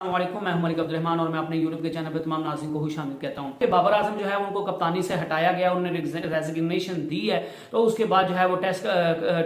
वालेकुम, मैं हूं मलिक अब्दुल रहमान और मैं अपने यूट्यूब के चैनल पर तमाम नाज़रीन को खुश आमदीद कहता हूं। बाबर आजम जो है उनको कप्तानी से हटाया गया, उन्होंने रेजिग्नेशन दी है। तो उसके बाद जो है वो टेस्ट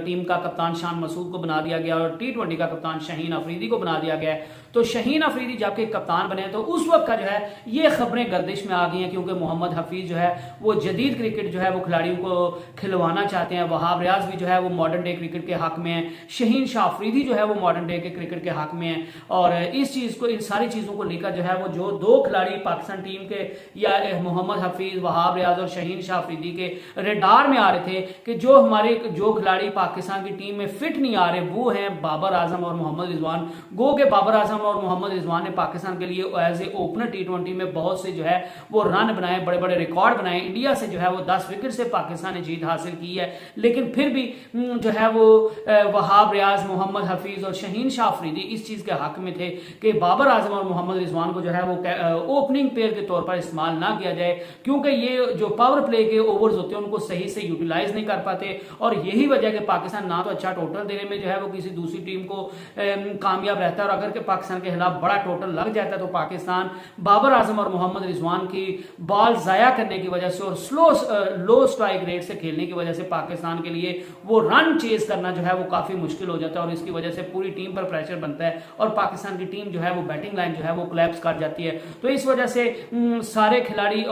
टीम का कप्तान शान मसूद को बना दिया गया और T20 का कप्तान शाहीन अफरीदी को बना दिया गया है। तो शाहीन अफरीदी जबकि कप्तान बने तो उस वक्त का जो है ये खबरें गर्दिश में आ गई हैं, क्योंकि मोहम्मद हफीज जो है वो जदीद क्रिकेट जो है वो खिलाड़ियों को खिलवाना चाहते हैं। वहाब रियाज भी जो है वो मॉडर्न डे क्रिकेट के हक में है, शाहीन शाह अफरीदी जो है वो मॉडर्न डे के क्रिकेट के हक में है। और इस चीज को, इन सारी चीजों को लेकर जो है वो जो दो खिलाड़ी पाकिस्तान टीम के या मोहम्मद हफीज, वहाब रियाज और शाहीन शाह अफरीदी के रेडार में आ रहे थे कि जो खिलाड़ी पाकिस्तान की टीम में फिट नहीं आ रहे वो हैं बाबर आजम और मोहम्मद रिजवान। गो के बाबर आजम और मोहम्मद रिजवान ने पाकिस्तान के लिए एज ए ओपनर T20 में बहुत से जो है वो रन बनाए, बड़े बड़े रिकॉर्ड बनाए। इंडिया से जो है वो 10 विकेट से पाकिस्तान ने जीत हासिल की है, लेकिन फिर भी जो है वो वहाब रियाज, मोहम्मद हफीज और शाहीन शाह अफरीदी इस चीज के हक में थे कि बाबर आजम और मोहम्मद रिजवान को जो है वो ओपनिंग पेयर के तौर पर इस्तेमाल ना किया जाए, क्योंकि ये जो पावर प्ले के ओवर्स होते हैं उनको सही से यूटिलाइज नहीं कर पाते। और यही वजह कि पाकिस्तान ना तो अच्छा टोटल देने में जो है वो किसी दूसरी टीम को कामयाब रहता है, और अगर पाकिस्तान के खिलाफ बड़ा टोटल लग जाता है तो पाकिस्तान बाबर आजम और मोहम्मद रिजवान की बॉल जाया करने की वजह से और लो स्ट्राइक रेट से खेलने की वजह से पाकिस्तान के लिए वो रन चेज करना जो है वो काफी मुश्किल हो जाता है, और इसकी वजह से पूरी टीम पर प्रेशर बनता है और पाकिस्तान की टीम जो है वो बैटिंग लाइन जो है वो कोलैप्स कर जाती है। तो इस वजह से सारे खिलाड़ी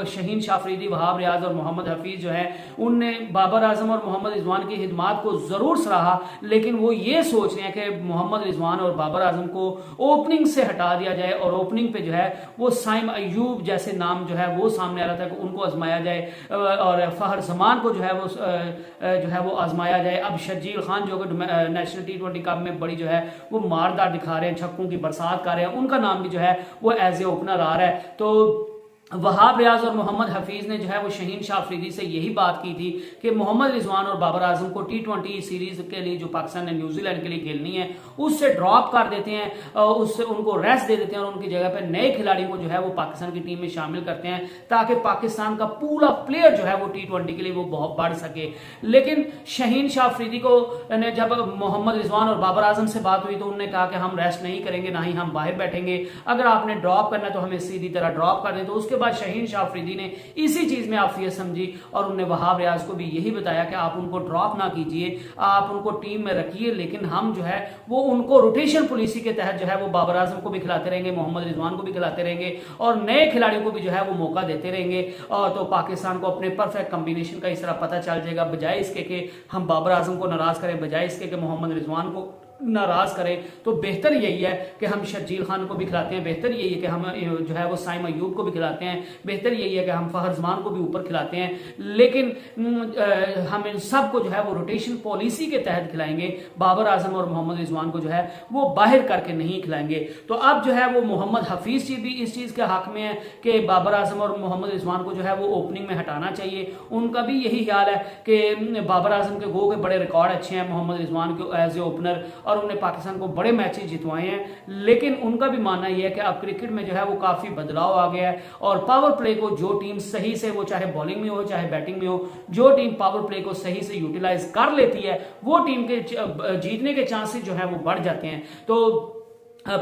शाहीन शाह अफरीदी, वहाब रियाज और मोहम्मद हफीज जो है उनने बाबर आजम और मोहम्मद रिजवान की खिदमात को जरूर सराहा, लेकिन वो ये सोच रहे हैं कि मोहम्मद रिजवान और बाबर आजम को ओपनिंग से हटा दिया जाए और ओपनिंग पे जो है वो साइम अयूब जैसे नाम जो है वो सामने आ रहा था कि उनको आजमाया जाए, और फहर जमान को जो है वो आजमाया जाए। अब शर्जील खान जो नेशनल T20 कप में बड़ी जो है वो मारदार दिखा रहे हैं, छक्कों की बरसात कर रहे हैं, उनका नाम भी जो है वो एज ए ओपनर आ रहा है। तो वहाब रियाज और मोहम्मद हफीज ने जो है वो शाहीन शाह अफरीदी से यही बात की थी कि मोहम्मद रिजवान और बाबर आजम को T20 सीरीज के लिए जो पाकिस्तान ने न्यूजीलैंड के लिए खेलनी है उससे ड्रॉप कर देते हैं, उससे उनको रेस्ट दे देते हैं और उनकी जगह पर नए खिलाड़ियों को जो है वो पाकिस्तान की टीम में शामिल करते हैं, ताकि पाकिस्तान का पूरा प्लेयर जो है वो T20 के लिए वो बहुत बढ़ सके। लेकिन शाहीन शाह अफरीदी को जब मोहम्मद रिजवान और बाबर आजम से बात हुई तो उन्होंने कहा कि हम रेस्ट नहीं करेंगे, ना ही हम बाहर बैठेंगे, अगर आपने ड्रॉप करना तो हमें सीधी तरह ड्रॉप कर दें। तो उसके बाद शाहीन शाह अफरीदी ने इसी चीज में आफियत समझी और उन्होंने वहाब रियाज को भी यही बताया कि आप उनको ड्रॉप ना कीजिए, आप उनको टीम में रखिए, लेकिन हम जो है वो उनको रोटेशन पॉलिसी के तहत जो है वो बाबर आजम को भी खिलाते रहेंगे, मोहम्मद रिजवान को भी खिलाते रहेंगे और नए खिलाड़ियों को भी जो है वो मौका देते रहेंगे। और तो पाकिस्तान को अपने परफेक्ट कॉम्बिनेशन का इस तरह पता चल जाएगा, बजाय इसके कि हम बाबर आजम को नाराज करें, बजाय इसके कि मोहम्मद रिजवान को नाराज करें। तो बेहतर यही है कि हम शर्जील खान को भी खिलाते हैं, बेहतर यही है कि हम जो है वो साइम अयूब को भी खिलाते हैं, बेहतर यही है कि हम फहर जमान को भी ऊपर खिलाते हैं, लेकिन हम इन सब को जो है वो रोटेशन पॉलिसी के तहत खिलाएंगे। बाबर आजम और मोहम्मद रिजवान को जो है वो बाहर करके नहीं खिलाएंगे। तो अब जो है वो मोहम्मद हफीज जी भी इस चीज के हक में है कि बाबर आजम और मोहम्मद रिजवान को जो है वो ओपनिंग में हटाना चाहिए। उनका भी यही ख्याल है कि बाबर आजम के गो के बड़े रिकॉर्ड अच्छे हैं, मोहम्मद रिजवान को एज ए ओपनर, और उन्होंने पाकिस्तान को बड़े मैचेस जितवाए हैं, लेकिन उनका भी मानना यह है कि अब क्रिकेट में जो है वो काफी बदलाव आ गया है और पावर प्ले को जो टीम सही से, वो चाहे बॉलिंग में हो चाहे बैटिंग में हो, जो टीम पावर प्ले को सही से यूटिलाइज कर लेती है वो टीम के जीतने के चांसेस जो है वो बढ़ जाते हैं। तो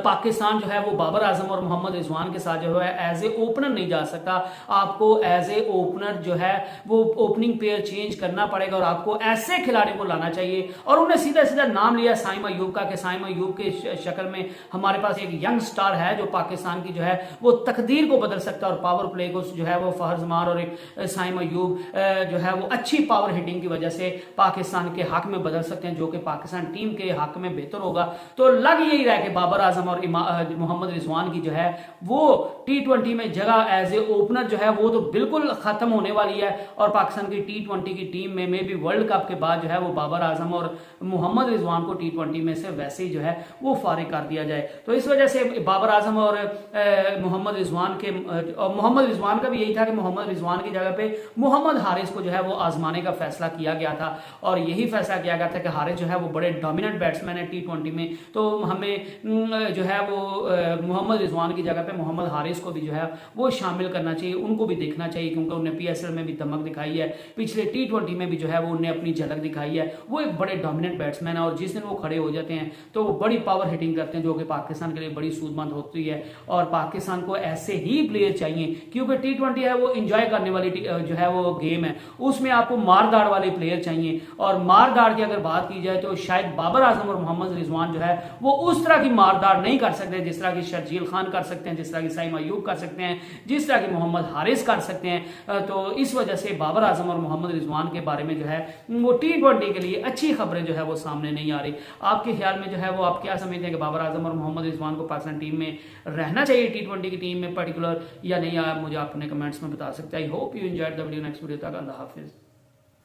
पाकिस्तान जो है वो बाबर आजम और मोहम्मद रिजवान के साथ जो है एज ए ओपनर नहीं जा सकता, आपको एज ए ओपनर जो है वो ओपनिंग पेयर चेंज करना पड़ेगा और आपको ऐसे खिलाड़ियों को लाना चाहिए। और उन्हें सीधा सीधा नाम लिया साइम अयूब का कि साइम अयूब के शक्ल में हमारे पास एक यंग स्टार है जो पाकिस्तान की जो है वो तकदीर को बदल सकता है, और पावर प्ले को जो है वो फहर जमान और साइम अयूब जो है वो अच्छी पावर हिटिंग की वजह से पाकिस्तान के हक में बदल सकते हैं, जो कि पाकिस्तान टीम के हक में बेहतर होगा। तो लग यही रहा है कि बाबर आजम और मोहम्मद रिजवान की जो है वो T20 में जगह एज ए ओपनर जो है वो तो बिल्कुल खत्म होने वाली है, और पाकिस्तान की T20 की टीम में भी वर्ल्ड कप के बाद जो है वो बाबर आजम और मोहम्मद रिजवान को T20 में से वैसे ही जो है वो फारिग कर दिया जाए। तो इस वजह से बाबर आजम और मोहम्मद रिजवान का भी यही था कि मोहम्मद रिजवान की जगह पे मोहम्मद हारिस को जो है वो आजमाने का फैसला किया गया था, और यही फैसला किया गया था कि हारिस जो है वो बड़े डोमिनेंट बैट्समैन है T20 में, तो हमें जो है वो मोहम्मद रिजवान की जगह पे मोहम्मद हारिस को भी जो है वो शामिल करना चाहिए, उनको भी देखना चाहिए, क्योंकि उन्हें PSL में भी दमक दिखाई है, पिछले T20 में भी जो है वो उन्हें अपनी झलक दिखाई है। वो एक बड़े डोमिनेंट बैट्समैन है और जिस दिन वो खड़े हो जाते हैं तो वो बड़ी पावर हिटिंग करते हैं, जो कि पाकिस्तान के लिए बड़ी सूदमंद होती है। और पाकिस्तान को ऐसे ही प्लेयर चाहिए, क्योंकि T20 है वो इंजॉय करने वाली जो है वो गेम है, उसमें आपको मारदार वाले प्लेयर चाहिए। और मारदार की अगर बात की जाए तो शायद बाबर आजम और मोहम्मद रिजवान जो है वो उस तरह की मारदार नहीं कर सकते जिस तरह की शर्जील खान कर सकते हैं, जिस तरह की साइम अयूब कर सकते हैं, जिस तरह की मोहम्मद हारिस कर सकते हैं। तो इस वजह से बाबर आजम और मोहम्मद रिजवान के बारे में जो है वो T20 के लिए अच्छी खबरें जो है वो सामने नहीं आ रही। आपके ख्याल में जो है वो आप क्या समझते हैं कि बाबर आजम और मोहम्मद रिजवान को पाकिस्तान टीम में रहना चाहिए, T20 की टीम में पर्टिकुलर, या नहीं? आप मुझे अपने कमेंट्स में बता सकते हैं। I hope you enjoyed the video. Next video तक अल्लाह हाफिज।